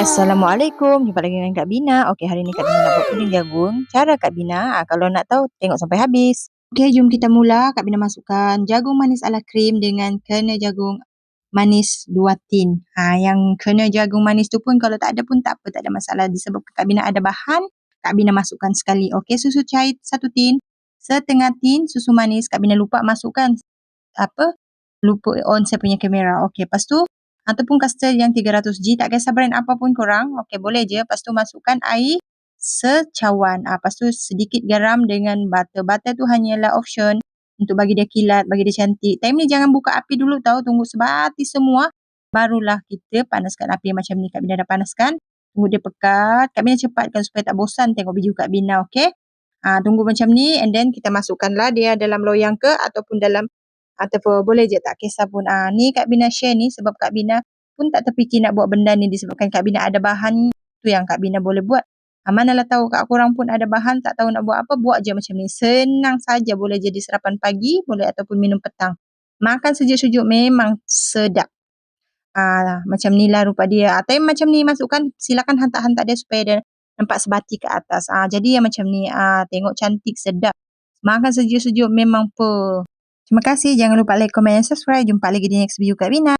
Assalamualaikum, jumpa lagi dengan Kak Bina. Okey, hari ni Kak Bina nak buat puding jagung. Cara Kak Bina, kalau nak tahu tengok sampai habis. Okey, jom kita mula. Kak Bina masukkan jagung manis ala krim dengan kena jagung manis 2 tin. Yang kena jagung manis tu pun kalau tak ada pun tak apa, tak ada masalah. Disebabkan Kak Bina ada bahan, Kak Bina masukkan sekali. Okey, susu cair 1 tin, setengah tin susu manis. Kak Bina lupa masukkan lupa on saya punya kamera. Okey, lepas tu ataupun custard yang 300g, tak kisah brand apa pun korang. Okey, boleh je. Lepas tu masukkan air secawan. Lepas tu sedikit garam dengan butter. Butter tu hanyalah option untuk bagi dia kilat, bagi dia cantik. Time ni jangan buka api dulu tahu, tunggu sebati semua. Barulah kita panaskan api macam ni. Kak Bina dah panaskan. Tunggu dia pekat. Kak Bina cepatkan supaya tak bosan tengok video Kak Bina, okey? Tunggu macam ni and then kita masukkanlah dia dalam loyang ke ataupun dalam ataupun boleh je tak kisah pun. Ni Kak Bina share ni sebab Kak Bina pun tak terfikir nak buat benda ni disebabkan Kak Bina ada bahan tu yang Kak Bina boleh buat. Manalah tahu Kak korang pun ada bahan tak tahu nak buat apa, buat je macam ni. Senang saja, boleh jadi sarapan pagi, boleh ataupun minum petang. Makan sejuk-sejuk memang sedap. Macam ni lah rupa dia. Tapi macam ni masukkan, silakan hantar-hantar dia supaya dia nampak sebati ke atas. Jadi yang macam ni, tengok cantik, sedap. Makan sejuk-sejuk memang Terima kasih. Jangan lupa like, komen dan subscribe. Jumpa lagi di next video Kak Bina.